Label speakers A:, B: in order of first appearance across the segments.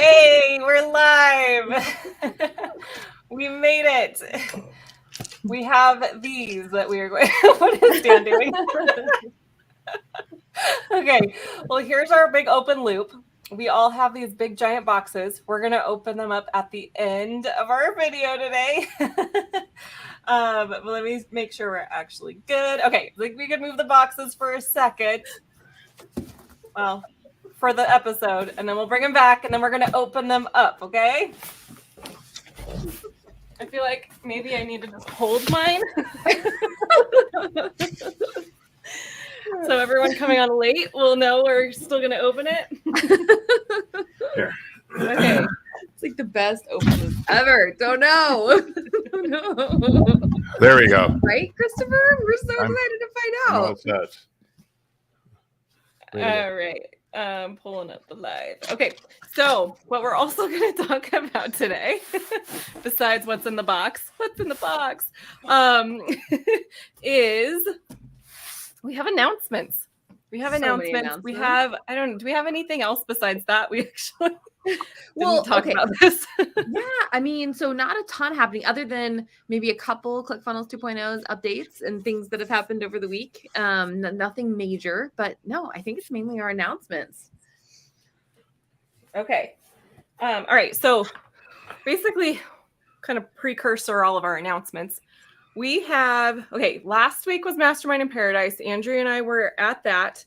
A: Hey, we're live. We made it. We have these that we are going. What is Dan doing? Okay. Well, here's our big open loop. We all have these big giant boxes. We're going to open them up at the end of our video today. But let me make sure we're actually good. Okay. Like we could move the boxes for a second. Well, for the episode, and then we'll bring them back, and then we're going to open them up, okay? I feel like maybe I need to just hold mine. So everyone coming on late will know we're still going to open it.
B: Here.
C: Okay. It's like the best opening ever. Don't know. Don't know.
B: There we go.
C: Right, Christopher? We're so excited to find out.
A: All right. Pulling up the live. Okay. So what we're also going to talk about today, besides what's in the box, is we have announcements. We have announcements. We have, do we have anything else besides that? We actually didn't talk about this.
C: Yeah, I mean, so not a ton happening other than maybe a couple ClickFunnels 2.0's updates and things that have happened over the week. Nothing major, but no, I think it's mainly our announcements.
A: Okay. All right. So basically, kind of precursor all of our announcements. We have, last week was Mastermind in Paradise. Andrea and I were at that,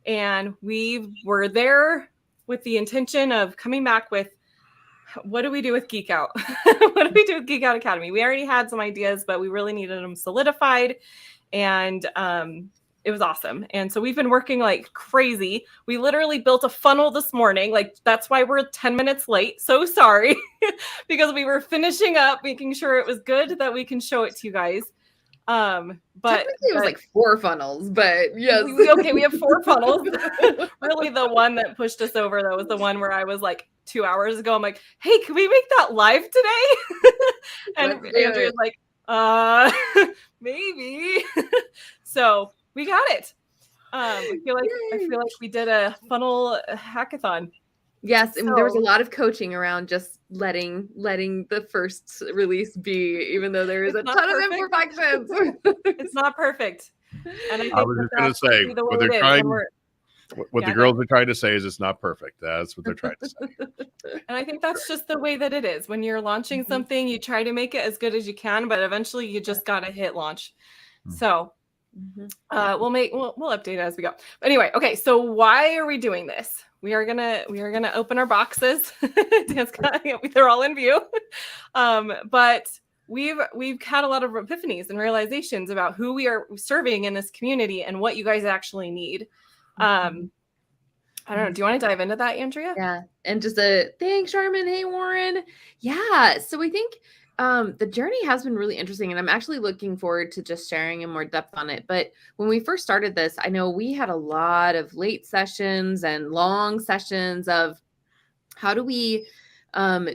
A: and we were there with the intention of coming back with, what do we do with GeekOut? What do we do with GeekOut Academy? We already had some ideas, but we really needed them solidified, and it was awesome. And so we've been working like crazy. We literally built a funnel this morning. Like, that's why we're 10 minutes late. So sorry, because we were finishing up, making sure it was good that we can show it to you guys. But
C: it was like 4 funnels, but yes.
A: We have 4 funnels. Really, the one that pushed us over, that was the one where I was like 2 hours ago, I'm like, hey, can we make that live today? And Andrea's like, maybe. So we got it. I feel like we did a funnel hackathon.
C: Yes, and there was a lot of coaching around just letting the first release be, even though there is a ton of imperfections.
A: It's not perfect. And
B: I was just going to say, what the girls are trying to say is it's not perfect. That's what they're trying to say.
A: And I think that's just the way that it is. When you're launching something, you try to make it as good as you can, but eventually you just got to hit launch. So we'll update it as we go. But anyway, okay. So why are we doing this? We are gonna open our boxes. They're all in view. But we've had a lot of epiphanies and realizations about who we are serving in this community and what you guys actually need. I don't know. Do you want to dive into that, Andrea?
C: Yeah. And just thanks, Sharman. Hey, Warren. Yeah. So I think the journey has been really interesting, and I'm actually looking forward to just sharing in more depth on it. But when we first started this, I know we had a lot of late sessions and long sessions of how do we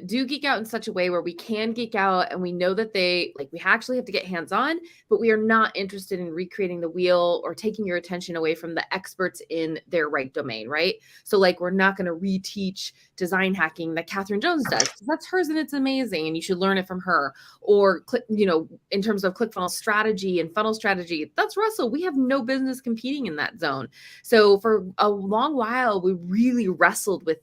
C: do geek out in such a way where we can geek out, and we know that we actually have to get hands-on, but we are not interested in recreating the wheel or taking your attention away from the experts in their right domain, right? So we're not going to reteach design hacking that Catherine Jones does. That's hers and it's amazing, and you should learn it from her. Or in terms of ClickFunnels strategy and funnel strategy, that's Russell. We have no business competing in that zone. So for a long while, we really wrestled with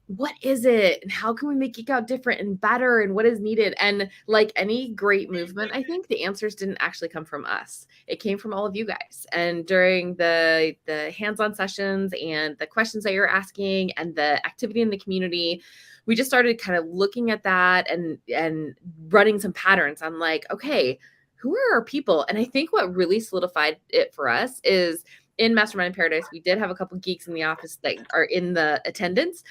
C: what is it and how can we make GeekOut different and better and what is needed? And like any great movement, I think the answers didn't actually come from us. It came from all of you guys. And during the hands-on sessions and the questions that you're asking and the activity in the community, we just started kind of looking at that and running some patterns. I'm like, okay, who are our people? And I think what really solidified it for us is in Mastermind in Paradise, we did have a couple geeks in the office that are in the attendance.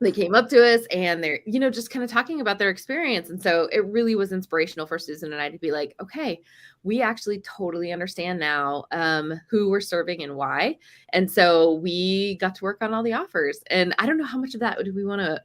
C: They came up to us and they're, just kind of talking about their experience. And so it really was inspirational for Susan and I to be like, okay, we actually totally understand now who we're serving and why. And so we got to work on all the offers. And I don't know how much of that do we want to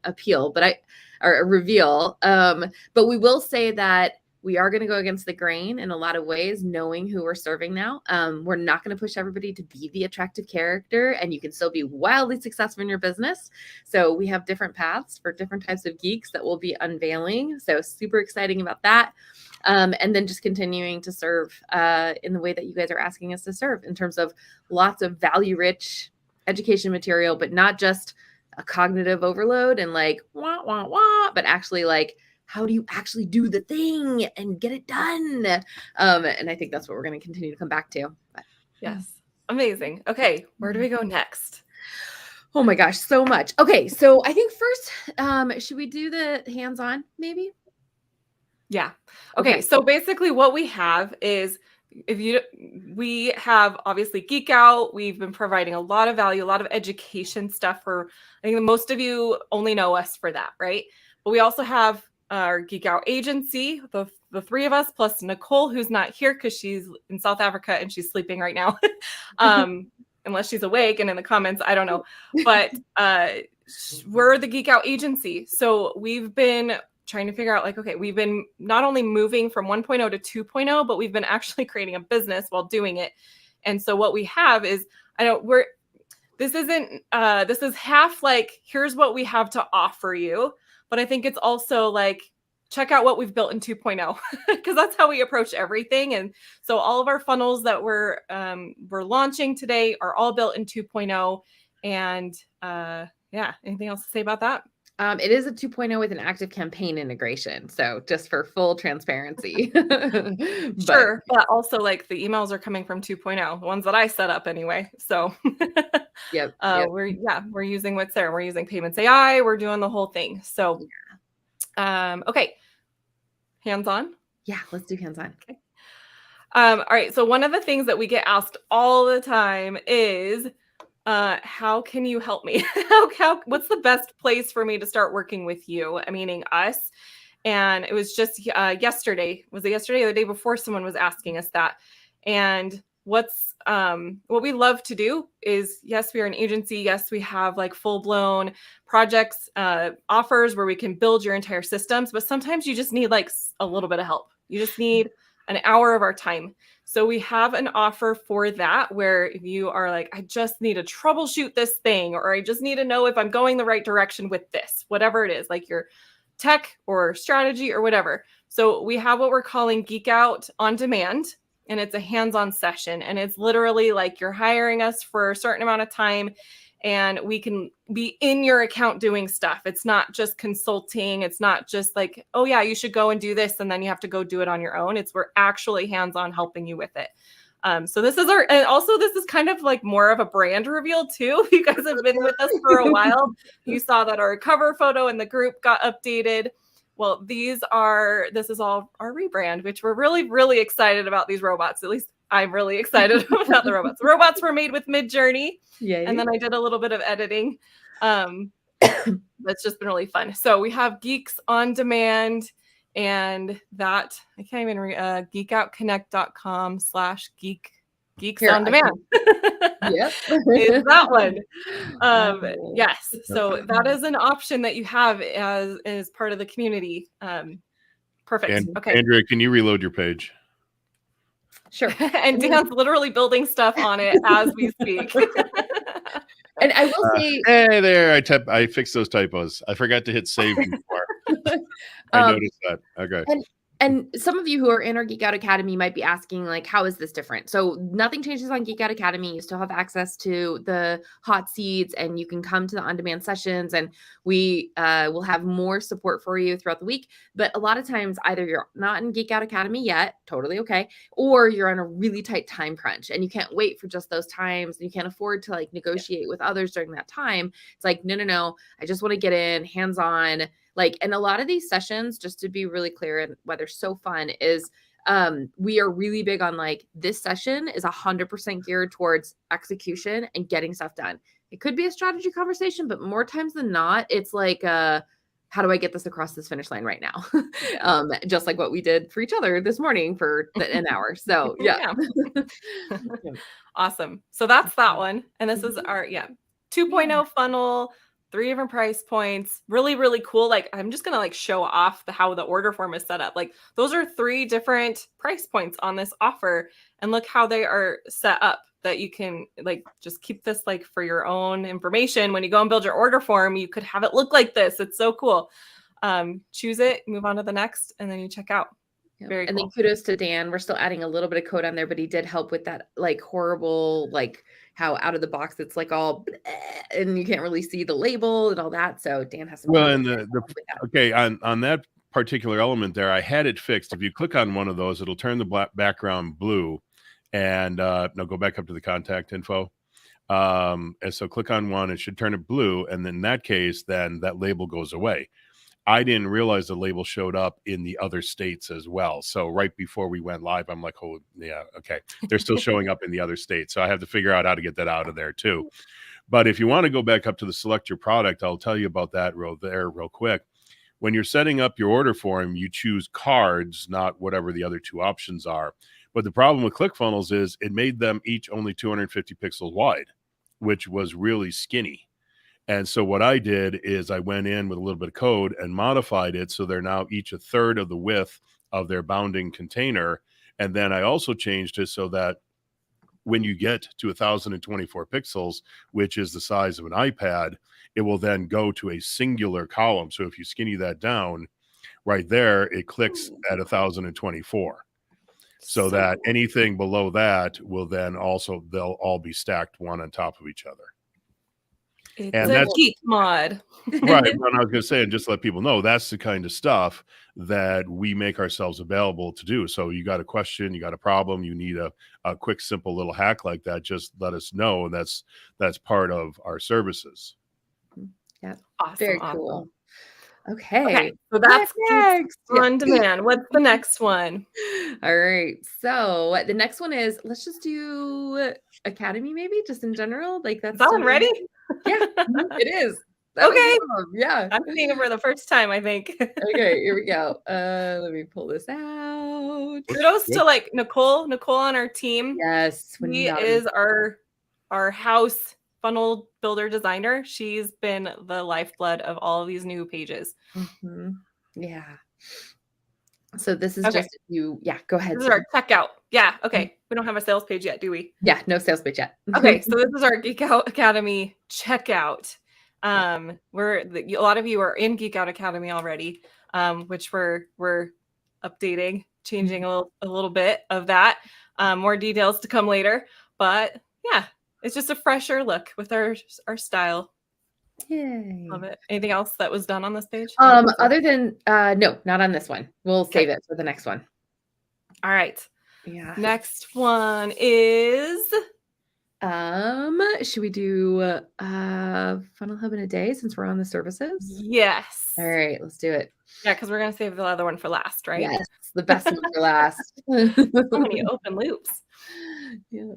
C: reveal. But we will say that we are going to go against the grain in a lot of ways, knowing who we're serving now. We're not going to push everybody to be the attractive character, and you can still be wildly successful in your business. So we have different paths for different types of geeks that we'll be unveiling. So super exciting about that. And then just continuing to serve in the way that you guys are asking us to serve, in terms of lots of value-rich education material, but not just a cognitive overload and like, wah, wah, wah, but actually like, how do you actually do the thing and get it done? And I think that's what we're going to continue to come back to. But,
A: yes. Amazing. Okay. Where do we go next?
C: Oh my gosh, so much. Okay. So I think first, should we do the hands-on maybe?
A: Yeah. Okay. So basically what we have is, we have obviously GeekOut. We've been providing a lot of value, a lot of education stuff for, I think most of you only know us for that, right? But we also have our GeekOut agency, the three of us, plus Nicole, who's not here because she's in South Africa and she's sleeping right now. Unless she's awake and in the comments, I don't know. But we're the GeekOut agency. So we've been trying to figure out, like, okay, we've been not only moving from 1.0 to 2.0, but we've been actually creating a business while doing it. And so what we have is, this is half like, here's what we have to offer you. But I think it's also like, check out what we've built in 2.0, because that's how we approach everything. And so all of our funnels that we're launching today are all built in 2.0. And yeah, anything else to say about that?
C: It is a 2.0 with an active campaign integration. So just for full transparency.
A: Sure. But also like the emails are coming from 2.0, the ones that I set up anyway. So
C: yep.
A: We're using what's there. We're using Payments AI. We're doing the whole thing. So, okay. Hands-on.
C: Yeah, let's do hands-on.
A: Okay. All right. So one of the things that we get asked all the time is, how can you help me? What's the best place for me to start working with you? Meaning us. And it was just yesterday. Was it yesterday or the day before? Someone was asking us that. And what we love to do is, yes, we are an agency. Yes, we have like full-blown projects, offers where we can build your entire systems. But sometimes you just need like a little bit of help. You just need an hour of our time. So we have an offer for that, where if you are like, I just need to troubleshoot this thing, or I just need to know if I'm going the right direction with this, whatever it is, like your tech or strategy or whatever. So we have what we're calling GeekOut on demand, and it's a hands-on session. And it's literally like you're hiring us for a certain amount of time, and we can be in your account doing stuff. It's not just consulting. It's not just like, oh yeah, you should go and do this, and then you have to go do it on your own. We're actually hands-on helping you with it. So this is and also this is kind of like more of a brand reveal too. You guys have been with us for a while. You saw that our cover photo in the group got updated. Well, this is all our rebrand, which we're really, really excited about these robots. At least I'm really excited about the robots. The robots were made with Midjourney. Yay. And then I did a little bit of editing. That's just been really fun. So we have Geeks on Demand, and that, I can't even geekoutconnect.com/geeks on demand.
C: Yep.
A: Is that one. Yes. So that is an option that you have as part of the community. Perfect. Okay.
B: Andrea, can you reload your page?
C: Sure.
A: And Dan's literally building stuff on it as we speak.
C: And I will say,
B: hey there, I fixed those typos. I forgot to hit save before. I noticed that. Okay.
C: And some of you who are in our GeekOut Academy might be asking, like, how is this different? So nothing changes on GeekOut Academy. You still have access to the hot seats, and you can come to the on-demand sessions, and we will have more support for you throughout the week. But a lot of times, either you're not in GeekOut Academy yet, totally okay, or you're on a really tight time crunch, and you can't wait for just those times, and you can't afford to like negotiate with others during that time. It's like, no, I just want to get in hands-on. Like, and a lot of these sessions, just to be really clear, and why they're so fun, is we are really big on like, this session is 100% geared towards execution and getting stuff done. It could be a strategy conversation, but more times than not, it's like, how do I get this across this finish line right now? Just like what we did for each other this morning for an hour. So yeah.
A: Awesome. So that's that one. And this is our 2.0 funnel. 3 different price points. Really, really cool. Like, I'm just gonna like show off how the order form is set up. Like, those are 3 different price points on this offer, and look how they are set up, that you can like just keep this like for your own information. When you go and build your order form, you could have it look like this. It's so cool. Choose it, move on to the next, and then you check out. Very
C: and
A: cool.
C: then kudos to Dan. We're still adding a little bit of code on there, but he did help with that like horrible, like how out of the box it's like all and you can't really see the label and all that. So Dan has some
B: okay, on that particular element there, I had it fixed. If you click on one of those, it'll turn the background blue, and now go back up to the contact info. And so click on one, it should turn it blue, and then in that case, then that label goes away. I didn't realize the label showed up in the other states as well. So right before we went live, I'm like, oh, yeah, okay. They're still showing up in the other states. So I have to figure out how to get that out of there too. But if you want to go back up to the select your product, I'll tell you about that real quick. When you're setting up your order form, you choose cards, not whatever the other 2 options are. But the problem with ClickFunnels is it made them each only 250 pixels wide, which was really skinny. And so what I did is I went in with a little bit of code and modified it so they're now each 1/3 of the width of their bounding container. And then I also changed it so that when you get to 1024 pixels, which is the size of an iPad, it will then go to a singular column. So if you skinny that down right there, it clicks at 1024. So that anything below that will then also, they'll all be stacked one on top of each other.
A: It's a geek mod.
B: Right. Well, I was going to say, and just let people know, that's the kind of stuff that we make ourselves available to do. So you got a question, you got a problem, you need a quick, simple little hack like that, just let us know. And that's part of our services.
C: Yeah.
A: Awesome.
C: Very cool. Okay.
A: So that's next on demand. What's the next one?
C: All right. So the next one is, let's just do Academy, maybe just in general. Like that's
A: that one ready?
C: Yeah, it is.
A: Okay.
C: Yeah.
A: I'm seeing it for the first time, I think.
C: Okay, here we go. Let me pull this out.
A: Kudos to like Nicole on our team.
C: Yes.
A: She is our house funnel builder designer. She's been the lifeblood of all of these new pages.
C: Mm-hmm. Yeah. So this is just you. Yeah, go ahead.
A: This is our checkout. Yeah. Okay. We don't have a sales page yet, do we?
C: Yeah, no sales page yet.
A: Okay. So this is our GeekOut Academy checkout. A lot of you are in GeekOut Academy already, which we're updating, changing a little bit of that. More details to come later, but yeah, it's just a fresher look with our style.
C: Yay.
A: Love it. Anything else that was done on this page?
C: Other than no, not on this one. We'll save it for the next one.
A: All right.
C: Yeah.
A: Next one is
C: should we do Funnel Hub in a day since we're on the services?
A: Yes.
C: All right, let's do it.
A: Yeah, because we're gonna save the other one for last, right?
C: Yes, the best one for last.
A: So many open loops.
C: Yeah.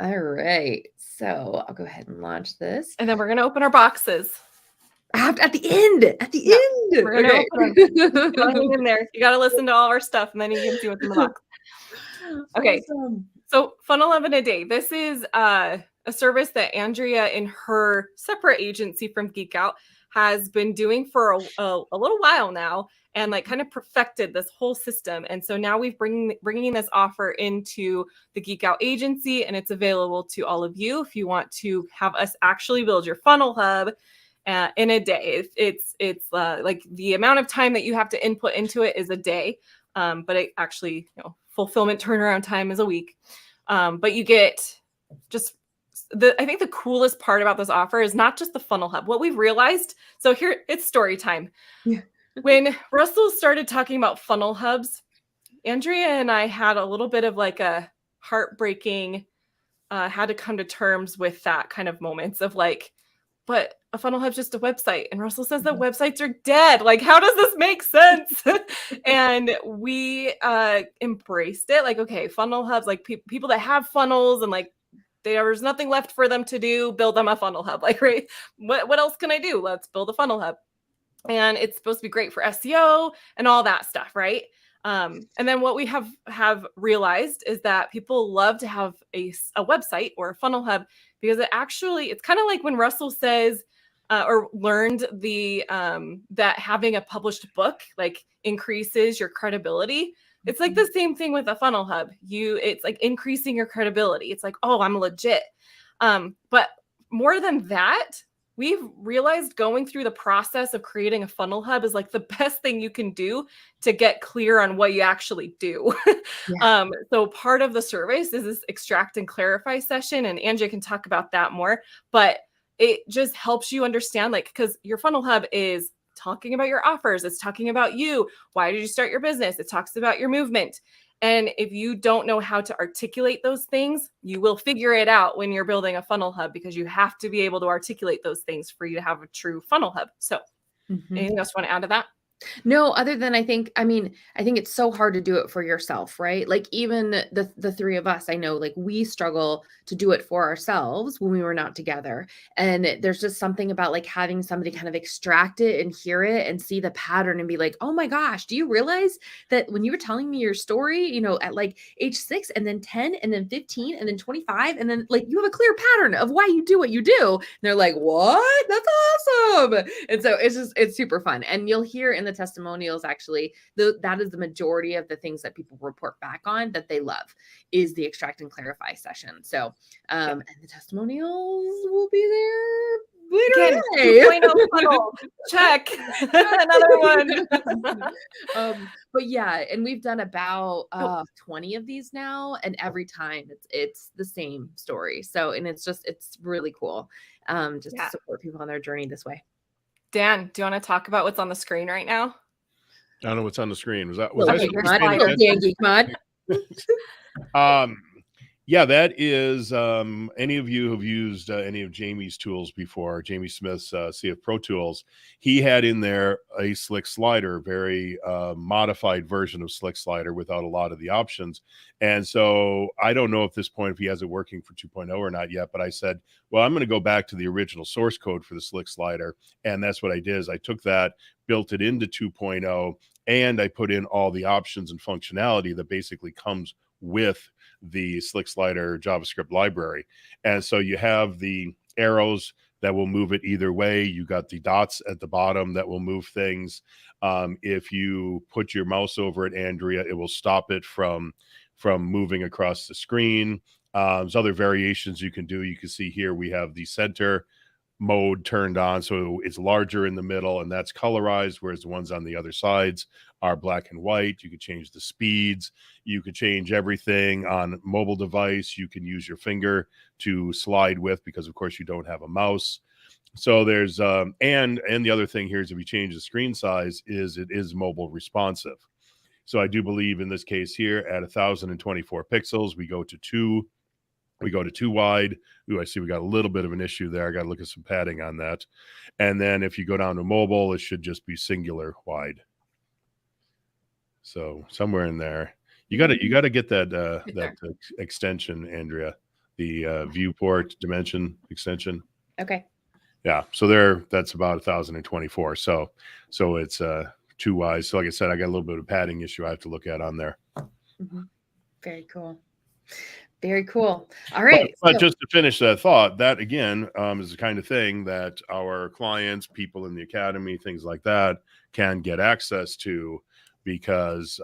C: All right. So I'll go ahead and launch this.
A: And then we're going to open our boxes.
C: At the end.
A: We're going to open them. In there. You got to listen to all our stuff and then you can see what's in the box. Okay. Awesome. So Funnel Hub in a day. This is a service that Andrea in her separate agency from GeekOut has been doing for a little while now, and like kind of perfected this whole system. And so now we've bringing this offer into the GeekOut agency, and it's available to all of you if you want to have us actually build your Funnel Hub in a day. It's like the amount of time that you have to input into it is a day, but it actually, fulfillment turnaround time is a week. But you get just I think the coolest part about this offer is not just the Funnel Hub. What we've realized, so here it's story time. Yeah. When Russell started talking about funnel hubs, Andrea and I had a little bit of like a heartbreaking, had to come to terms with that kind of moments of like, but a funnel hub's just a website. And Russell says that websites are dead. Like, how does this make sense? And we embraced it. Like, okay, funnel hubs, like people that have funnels and like, there's nothing left for them to do, build them a funnel hub. Like, right, what else can I do? Let's build a funnel hub. And it's supposed to be great for SEO and all that stuff, right? And then what we have realized is that people love to have a website or a funnel hub because it's kind of like when Russell says, or learned that having a published book like increases your credibility. It's like the same thing with a funnel hub. It's like increasing your credibility. It's like, oh, I'm legit. But more than that, we've realized going through the process of creating a funnel hub is like the best thing you can do to get clear on what you actually do.
C: Yeah.
A: So part of the service is this extract and clarify session, and Angie can talk about that more, but it just helps you understand, like, because your funnel hub is talking about your offers. It's talking about you. Why did you start your business? It talks about your movement. And if you don't know how to articulate those things, you will figure it out when you're building a funnel hub, because you have to be able to articulate those things for you to have a true funnel hub. So anything else you want to add to that?
C: No, other than I think it's so hard to do it for yourself, right? Like even the three of us, I know like we struggle to do it for ourselves when we were not together. And there's just something about like having somebody kind of extract it and hear it and see the pattern and be like, oh my gosh, do you realize that when you were telling me your story, you know, at like age 6 and then 10 and then 15 and then 25, and then like you have a clear pattern of why you do what you do. And they're like, what? That's awesome. And so it's super fun. And you'll hear in the testimonials, actually, that is the majority of the things that people report back on that they love is the extract and clarify session. So, and the testimonials will be there later
A: today. 2.0 funnel. Check. Another one.
C: But yeah, and we've done about 20 of these now, and every time it's the same story. So, and it's really cool to support people on their journey this way.
A: Dan, do you want to talk about what's on the screen right now?
B: I don't know what's on the screen. Was
C: Dan Geek Mod?
B: Yeah, that is any of you who've used any of Jamie's tools before, Jamie Smith's CF Pro tools, he had in there a Slick Slider, very modified version of Slick Slider without a lot of the options. And so I don't know at this point if he has it working for 2.0 or not yet, but I said, well, I'm going to go back to the original source code for the Slick Slider. And that's what I did is I took that, built it into 2.0, and I put in all the options and functionality that basically comes with the Slick Slider JavaScript library. And so you have the arrows that will move it either way. You got the dots at the bottom that will move things. If you put your mouse over it, Andrea, it will stop it from moving across the screen. There's other variations you can do. You can see here we have the center mode turned on, so it's larger in the middle, and that's colorized, whereas the ones on the other sides are black and white. You could change the speeds. You could change everything on mobile device. You can use your finger to slide with, because of course you don't have a mouse. So there's and the other thing here is if you change the screen size, is it is mobile responsive. So I do believe in this case here at 1024 pixels, we go to 2. We go to 2 wide. Ooh, I see we got a little bit of an issue there. I got to look at some padding on that. And then if you go down to mobile, it should just be singular wide. So somewhere in there, you got to get that extension, Andrea, the viewport dimension extension.
C: Okay.
B: Yeah. So that's about 1024. So it's 2 wide. So like I said, I got a little bit of a padding issue I have to look at on there.
C: Mm-hmm. Very cool. Very cool. All right.
B: But just to finish that thought, that again is the kind of thing that our clients, people in the academy, things like that, can get access to, because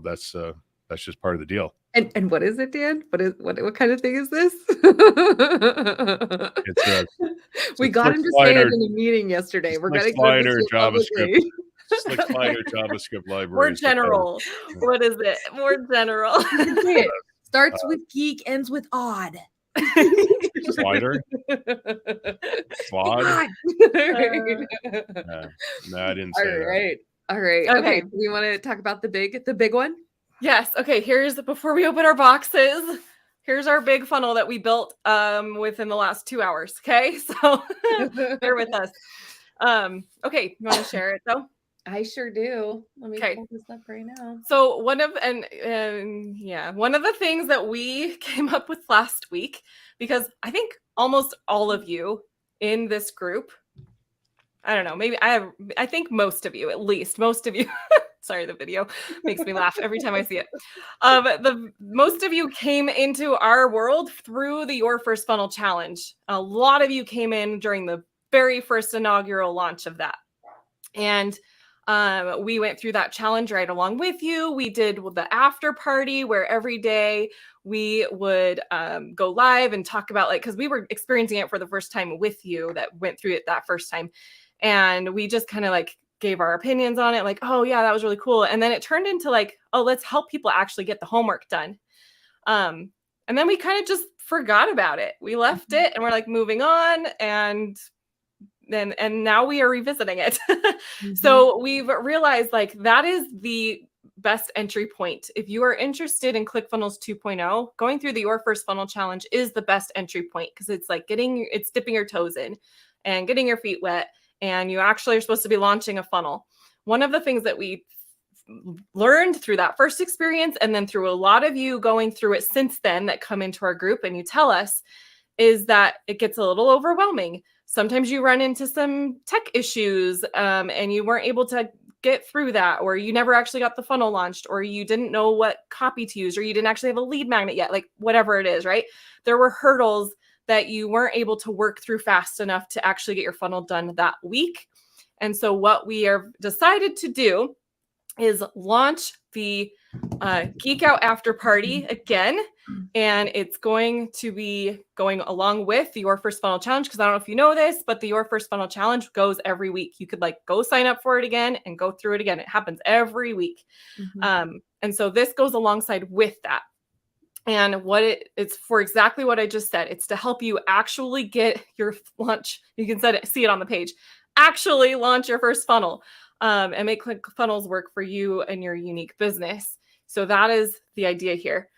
B: that's just part of the deal.
C: And what is it, Dan? What kind of thing is this? We got him to say it in the meeting yesterday. We're getting
B: Slider JavaScript. Slick Slider JavaScript library.
A: More general. What is it? More general.
C: Starts with geek, ends with odd.
B: Slider? Slod? No, I didn't say that.
C: All right. Okay. Do we want to talk about the big one?
A: Yes. Okay. Before we open our boxes, here's our big funnel that we built within the last 2 hours. Okay. So bear with us. Okay. You want to share it though?
C: I sure do. Let me pull this up right now.
A: So one of the things that we came up with last week, because I think almost all of you in this group, I don't know, maybe I think most of you, at least most of you, sorry, the video makes me laugh every time I see it. Most of you came into our world through the Your First Funnel Challenge. A lot of you came in during the very first inaugural launch of that. And we went through that challenge right along with you. We did the after party where every day we would go live and talk about, like, because we were experiencing it for the first time with you that went through it that first time. And we just kind of like gave our opinions on it, like, oh yeah, that was really cool. And then it turned into like, oh, let's help people actually get the homework done. And then we kind of just forgot about it. We left it and we're like moving on, and now we are revisiting it. So we've realized like that is the best entry point. If you are interested in ClickFunnels 2.0, going through the Your First Funnel Challenge is the best entry point, because it's like it's dipping your toes in and getting your feet wet, and you actually are supposed to be launching a funnel. One of the things that we learned through that first experience, and then through a lot of you going through it since then that come into our group and you tell us, is that it gets a little overwhelming. Sometimes you run into some tech issues and you weren't able to get through that, or you never actually got the funnel launched, or you didn't know what copy to use, or you didn't actually have a lead magnet yet, like whatever it is, right? There were hurdles that you weren't able to work through fast enough to actually get your funnel done that week. And so what we have decided to do is launch the GeekOut after party again. And it's going to be going along with the Your First Funnel Challenge, because I don't know if you know this, but the Your First Funnel Challenge goes every week. You could like go sign up for it again and go through it again. It happens every week. And so this goes alongside with that. And it's for exactly what I just said. It's to help you actually get your launch. You can see it on the page. Actually launch your first funnel and make ClickFunnels work for you and your unique business. So that is the idea here.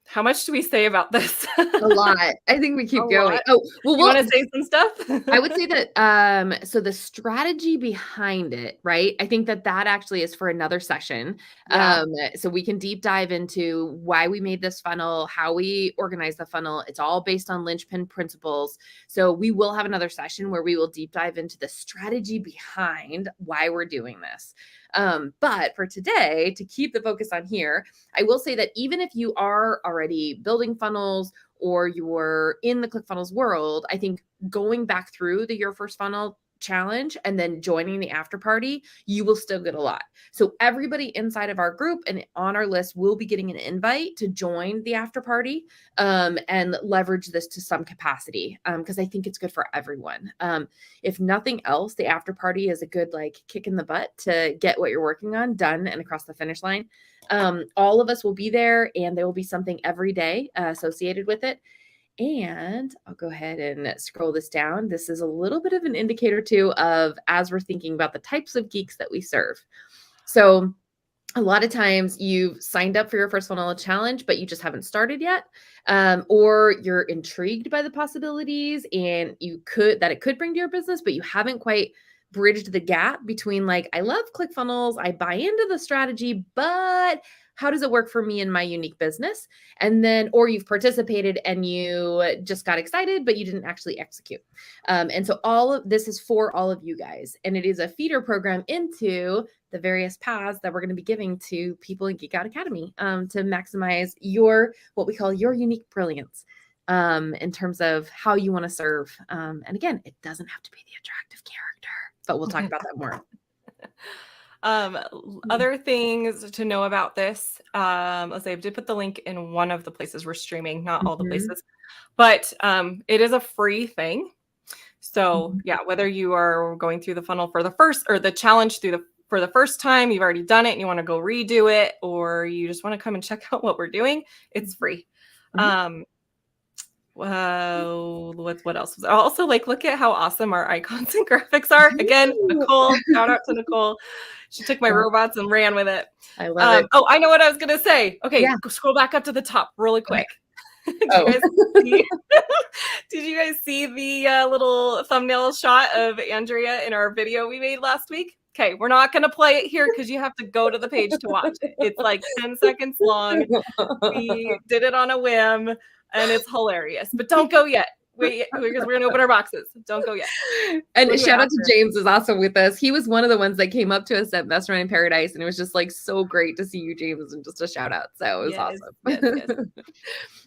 A: How much do we say about this?
C: A lot. I think we keep going.
A: Lot.
C: Oh, well,
A: you want to say some stuff?
C: I would say that, so the strategy behind it, right? I think that actually is for another session.
A: Yeah.
C: So we can deep dive into why we made this funnel, how we organize the funnel. It's all based on linchpin principles. So we will have another session where we will deep dive into the strategy behind why we're doing this. But for today, to keep the focus on here, I will say that even if you are already building funnels or you're in the ClickFunnels world, I think going back through the Your First Funnel Challenge and then joining the after party, you will still get a lot. So everybody inside of our group and on our list will be getting an invite to join the after party and leverage this to some capacity, because I think it's good for everyone. If nothing else, the after party is a good like kick in the butt to get what you're working on done and across the finish line. All of us will be there, and there will be something every day associated with it. And I'll go ahead and scroll this down. This is a little bit of an indicator too of, as we're thinking about the types of geeks that we serve. So a lot of times you've signed up for your first funnel challenge, but you just haven't started yet. Or you're intrigued by the possibilities and it could bring to your business, but you haven't quite bridged the gap between like, I love ClickFunnels, I buy into the strategy, but how does it work for me and my unique business? And then, or you've participated and you just got excited, but you didn't actually execute. And so all of this is for all of you guys. And it is a feeder program into the various paths that we're going to be giving to people in GeekOut Academy to maximize what we call your unique brilliance in terms of how you want to serve. And again, it doesn't have to be the attractive character, but we'll talk about that more.
A: Other things to know about this, let's say I did put the link in one of the places we're streaming, not all the places, but it is a free thing. So yeah, whether you are going through the funnel for the first, or the challenge for the first time, you've already done it and you want to go redo it, or you just want to come and check out what we're doing, it's free. Wow, what else was also like, look at how awesome our icons and graphics are. Again, Nicole, shout out to Nicole. She took my robots and ran with it.
C: I love it.
A: Oh, I know what I was gonna say. Okay, scroll back up to the top really quick. Did you guys see the little thumbnail shot of Andrea in our video we made last week? Okay, we're not going to play it here because you have to go to the page to watch it. It's like 10 seconds long. We did it on a whim and it's hilarious. But don't go yet. Wait, because we're gonna open our boxes. Don't go yet.
C: And shout out to James is also with us. He was one of the ones that came up to us at Mastermind in Paradise, and it was just like so great to see you, James, and just a shout out. So it was awesome.
A: Yes.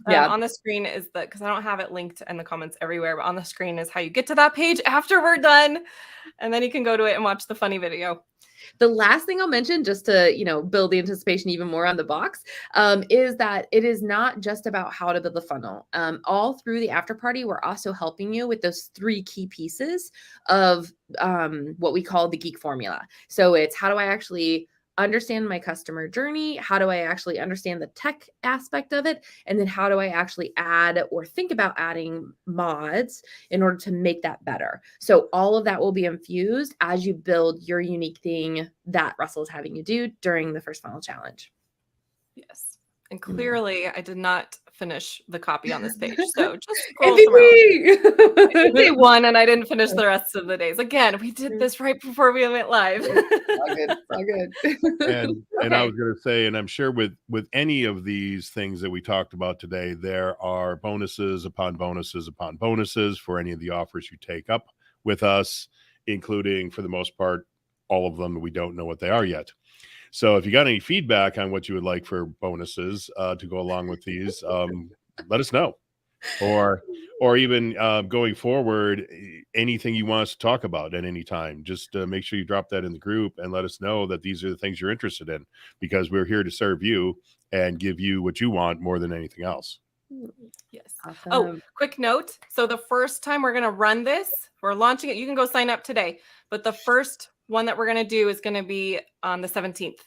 A: Yeah. On the screen is because I don't have it linked in the comments everywhere, but on the screen is how you get to that page after we're done, and then you can go to it and watch the funny video.
C: The last thing I'll mention, just to build the anticipation even more on the box, is that it is not just about how to build a funnel. All through the after party, we're also helping you with those 3 key pieces of what we call the geek formula. So it's how do I actually understand my customer journey? How do I actually understand the tech aspect of it? And then how do I actually add or think about adding mods in order to make that better? So all of that will be infused as you build your unique thing that Russell is having you do during the first funnel challenge.
A: Yes. And clearly I did not finish the copy on this page. So just scroll day 1 and I didn't finish the rest of the days. Again, we did this right before we went live.
C: All good.
B: And I was going to say, and I'm sure with any of these things that we talked about today, there are bonuses upon bonuses upon bonuses for any of the offers you take up with us, including, for the most part, all of them. We don't know what they are yet. So if you got any feedback on what you would like for bonuses to go along with these, let us know. Or even going forward, anything you want us to talk about at any time, just make sure you drop that in the group and let us know that these are the things you're interested in, because we're here to serve you and give you what you want more than anything else.
A: Yes. Awesome. Oh, quick note. So the first time we're going to run this, we're launching it. You can go sign up today, but the first one that we're going to do is going to be on the 17th,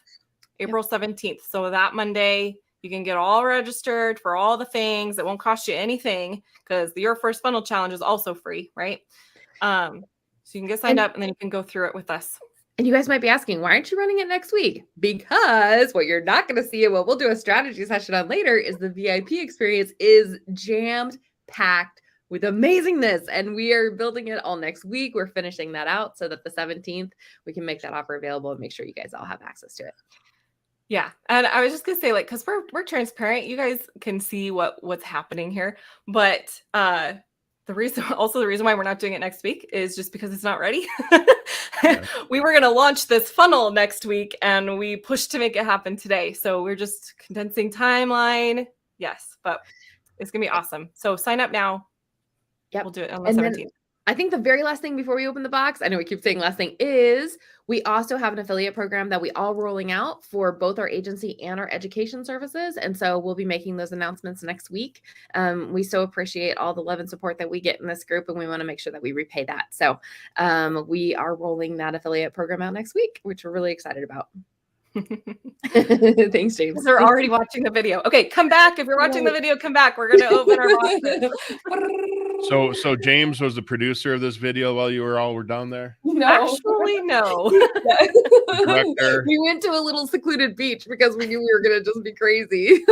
A: April 17th. So that Monday, you can get all registered for all the things. It won't cost you anything because your first funnel challenge is also free, right? So you can get signed up and then you can go through it with us.
C: And you guys might be asking, why aren't you running it next week? Because what you're not going to see and what we'll do a strategy session on later is the VIP experience is jammed packed with amazingness. And we are building it all next week. We're finishing that out so that the 17th, we can make that offer available and make sure you guys all have access to it.
A: Yeah. And I was just going to say, like, because we're transparent, you guys can see what's happening here. But the reason why we're not doing it next week is just because it's not ready. We were going to launch this funnel next week and we pushed to make it happen today. So we're just condensing timeline. Yes, but it's going to be awesome. So sign up now.
C: Yep.
A: We'll do it on the 17th.
C: I think the very last thing before we open the box, I know we keep saying last thing, is we also have an affiliate program that we all rolling out for both our agency and our education services. And so we'll be making those announcements next week. We so appreciate all the love and support that we get in this group, and we want to make sure that we repay that. So we are rolling that affiliate program out next week, which we're really excited about. Thanks, James.
A: They're already watching the video. Okay, come back. If you're watching the video, come back. We're going to open our boxes.
B: So James was the producer of this video while you were down there?
A: No. Actually, no.
C: We went to a little secluded beach because we knew we were going to just be crazy.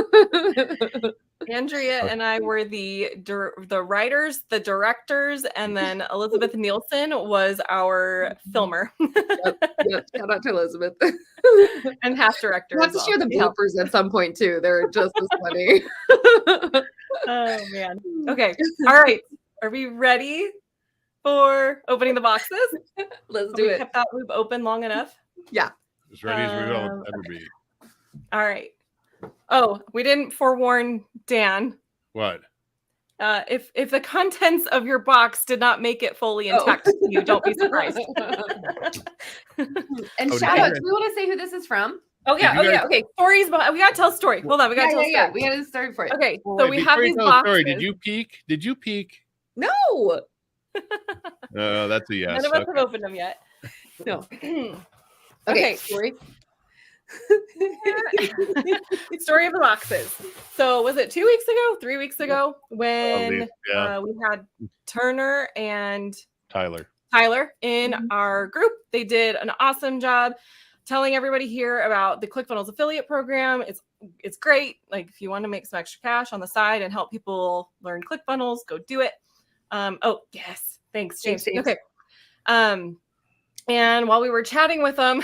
A: Andrea and I were the writers, the directors, and then Elizabeth Nielsen was our filmer.
C: Yep. Shout out to Elizabeth.
A: And half director.
C: We'll have to share the bloopers at some point too. They're just as funny.
A: Oh man. Okay. All right. Are we ready for opening the boxes?
C: Let's do it.
A: Kept that loop open long enough.
C: Yeah.
B: As ready as we will ever be.
A: All right. Oh, we didn't forewarn Dan.
B: What?
A: If the contents of your box did not make it fully intact to you, don't be surprised.
C: And shout out, do we want to say who this is from?
A: Oh yeah, okay. Stories behind. We gotta tell a story. Hold on, we gotta tell a story.
C: Yeah, we gotta tell a story for it.
A: Okay, so we have these boxes.
B: Story. Did you peek?
C: No.
B: That's a yes.
A: None of us have opened them yet.
C: No.
A: Okay. Story. Story of the boxes. So was it 2 weeks ago, 3 weeks ago when we had Turner and Tyler in our group? They did an awesome job telling everybody here about the ClickFunnels affiliate program. It's great. Like if you want to make some extra cash on the side and help people learn ClickFunnels, go do it. Oh yes, thanks, James. Okay. And while we were chatting with them,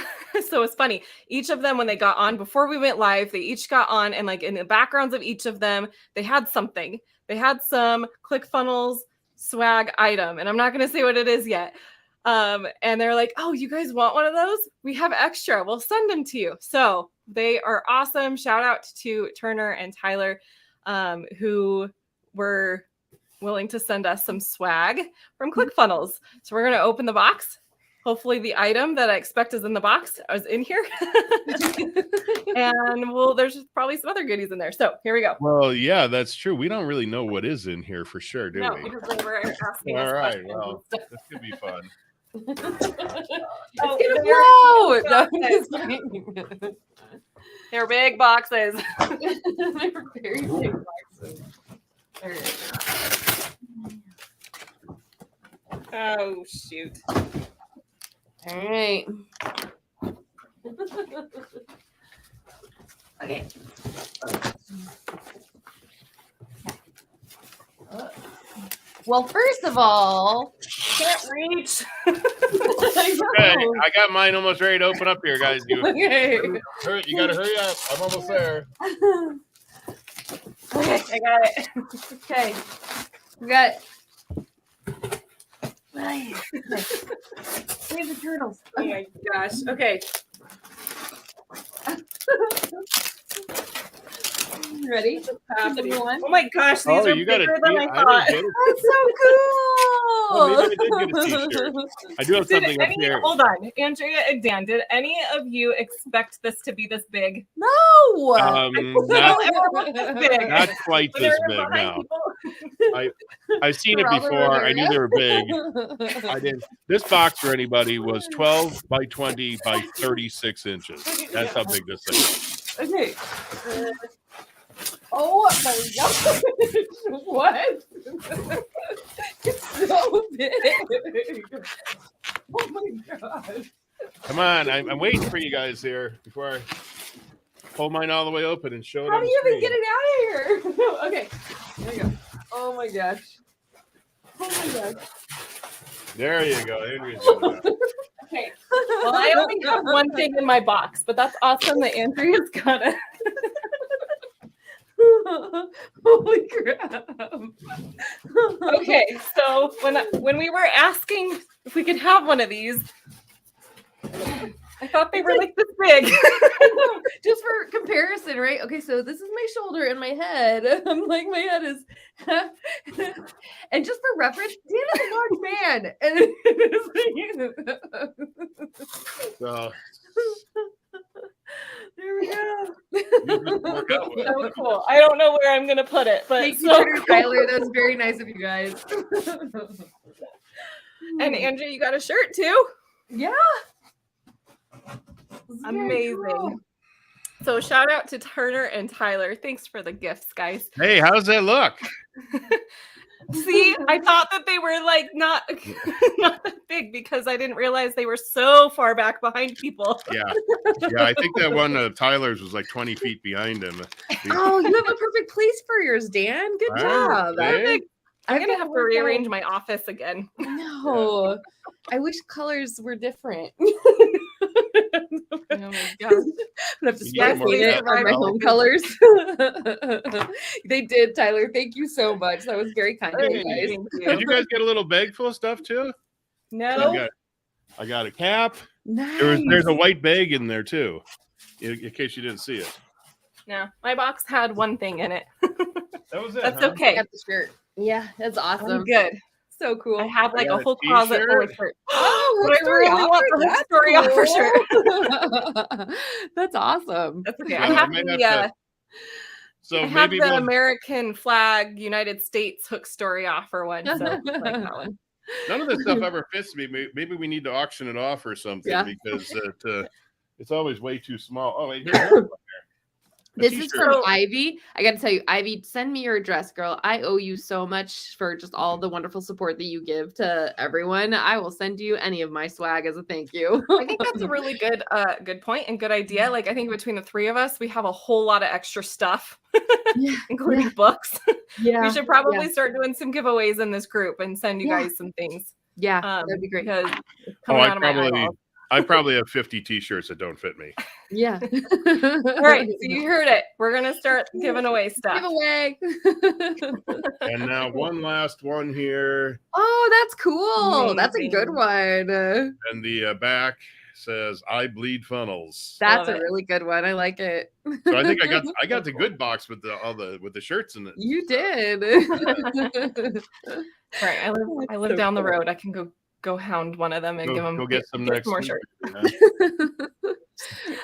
A: so it's funny, each of them, when they got on, before we went live, they each got on, and like in the backgrounds of each of them, they had something. They had some ClickFunnels swag item, and I'm not going to say what it is yet. And they're like, oh, you guys want one of those? We have extra. We'll send them to you. So they are awesome. Shout out to Turner and Tyler, who were willing to send us some swag from ClickFunnels. So we're going to open the box. Hopefully the item that I expect is in the box is in here. And there's probably some other goodies in there. So here we go.
B: Well, yeah, that's true. We don't really know what is in here for sure, do we?
A: Because they were asking
B: All
A: us
B: right.
A: questions
B: Well,
A: and stuff.
B: this could be fun.
C: It's gonna blow.
A: They're big boxes.
C: They're very big boxes.
A: Oh, shoot.
C: All right. Okay. Well, first of all,
A: Can't reach.
B: Okay, I got mine almost ready to open up here, guys. You got to hurry up. I'm almost there.
A: Okay, I got it.
C: Okay. We got. Where's the turtles?
A: Oh my gosh. Okay.
C: Ready?
A: Capacity.
C: One.
A: Oh my gosh, these are
B: you got
A: bigger than I thought.
C: That's so cool.
B: Oh, maybe I did get a t-shirt. I do have something up here.
A: Hold on, Andrea and Dan, did any of you expect this to be this big?
C: No.
B: Not quite this big now. I've seen it before. I knew they were big. I didn't. This box for anybody was 12 by 20 by 36 inches. That's how big this thing is.
C: Okay. Oh my gosh. What? It's so big. Oh my gosh.
B: Come on. I'm waiting for you guys here before I pull mine all the way open and show it.
C: How do you even get it out of here? Okay. There we go. Oh my gosh. Oh my gosh.
B: There you go. Andrea's doing that.
A: Okay. Well, I only have one thing in my box, but that's awesome that Andrea's got it.
C: Holy crap.
A: Okay, so when we were asking if we could have one of these, I thought they were like this big.
C: Just for comparison, right? Okay, so this is my shoulder and my head. I'm like, my head is and just for reference, Dan is a large man. And
B: So
C: there we go.
A: So cool. I don't know where I'm gonna put it, but
C: Thank you,
A: so
C: Peter,
A: cool.
C: Tyler. That was very nice of you guys.
A: And Andrea, you got a shirt too?
C: Yeah.
A: Amazing.
C: Cool.
A: So shout out to Turner and Tyler. Thanks for the gifts, guys.
B: hey, how does that look?
A: See, I thought that they were like not that big because I didn't realize they were so far back behind people.
B: Yeah. I think that one of Tyler's was like 20 feet behind him.
C: Oh, you have a perfect place for yours, Dan. Good job.
B: Hey.
A: I'm gonna have to rearrange my office again.
C: No, I wish colors were different.
A: Oh my gosh.
C: I have to
B: You
C: start
B: need more
C: seeing it
B: of
C: on my
B: that
C: home colors. They did, Tyler. Thank you so much. That was very kind of you guys.
A: Thank
B: Did you guys get a little bag full of stuff too?
A: No.
B: I got a cap.
C: Nice.
B: There's a white bag in there too, in case you didn't see it.
A: No. My box had one thing in it.
B: That was it.
A: That's
B: huh?
C: I
A: okay.
C: got the shirt. Yeah, that's awesome.
A: I'm good.
C: So cool.
A: I have like
B: got
A: a
B: a
A: whole closet full of
B: t-shirt.
A: shirts.
C: Oh,
A: But I really want the whole story off for sure.
C: That's awesome.
A: That's okay.
B: So
A: I have
B: I might
A: the
B: have to- So
A: I have
B: maybe
A: the
B: we'll,
A: American flag United States hook story offer one. So I like that one.
B: none of this stuff ever fits me. Maybe we need to auction it off or something because it's always way too small. Oh, wait, here's
C: This is from Ivy. I got to tell you, Ivy, send me your address, girl. I owe you so much for just all the wonderful support that you give to everyone. I will send you any of my swag as a thank you.
A: I think that's a really good point and good idea. Like I think between the three of us, we have a whole lot of extra stuff, including books.
C: Yeah.
A: We should probably start doing some giveaways in this group and send you guys some things.
C: Yeah, that'd be great.
A: Because it's coming out of my eyeballs.
B: I probably have 50 t-shirts that don't fit me.
C: Yeah.
A: All right, so you heard it. We're gonna start giving away stuff.
C: Giveaway.
B: And now one last one here.
C: Oh, that's cool. That's a good
A: Amazing.
C: one.
B: And the back says I bleed funnels.
C: That's
A: Love
C: a
A: it.
C: really good one. I like it.
B: So I think I got the good box with the shirts in it.
C: You did.
A: Right. I live
C: so
A: down the
C: cool.
A: road. I can go hound one of them and give them
B: Go get some next
A: more
B: week.
A: shirts.
B: Yeah.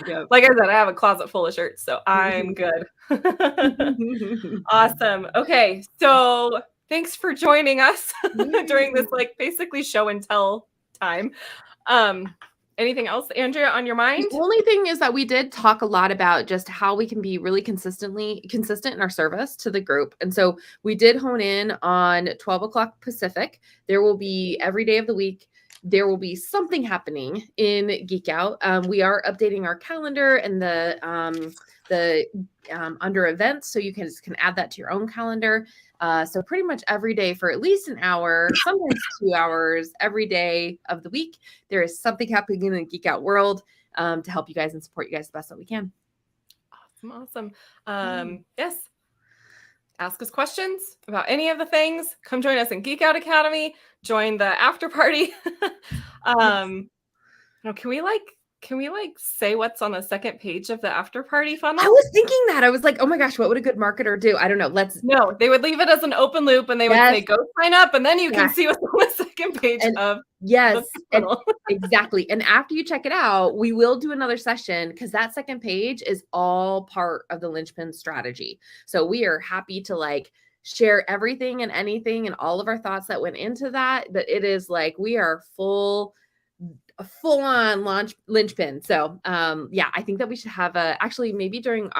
C: Yeah.
A: Like I said, I have a closet full of shirts, so I'm good. Awesome. Okay, so thanks for joining us during this like basically show and tell time. Anything else, Andrea, on your mind?
C: The only thing is that we did talk a lot about just how we can be really consistent in our service to the group. And so we did hone in on 12 o'clock Pacific. There will be every day of the week. There will be something happening in Geek Out. We are updating our calendar and the under events, so you can add that to your own calendar. So pretty much every day for at least an hour, sometimes 2 hours, every day of the week, there is something happening in the Geek Out world to help you guys and support you guys the best that we can.
A: Awesome. Yes. Ask us questions about any of the things. Come join us in Geek Out Academy. Join the after party. Can we say what's on the second page of the after party funnel?
C: I was thinking that. I was like, oh my gosh, what would a good marketer do? I don't know.
A: No, they would leave it as an open loop and they would say, go sign up. And then you can see what's on the second page of the funnel.
C: Exactly. And after you check it out, we will do another session because that second page is all part of the linchpin strategy. So we are happy to share everything and anything and all of our thoughts that went into that. But it is we are a full-on launch linchpin. So I think that we should have actually maybe during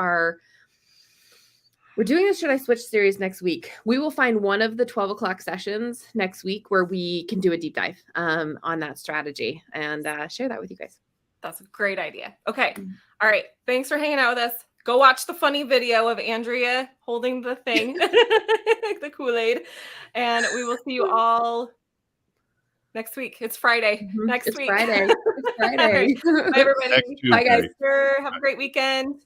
C: we're doing this Should I Switch series next week. We will find one of the 12 o'clock sessions next week where we can do a deep dive on that strategy and share that with you guys.
A: That's a great idea. Okay. All right. Thanks for hanging out with us. Go watch the funny video of Andrea holding the thing, the Kool-Aid, and we will see you all next week. It's Friday. Next week.
C: Friday. It's Friday.
A: Right. Bye, everybody.
B: Next
A: Bye, guys.
B: Tuesday.
A: Have a great weekend.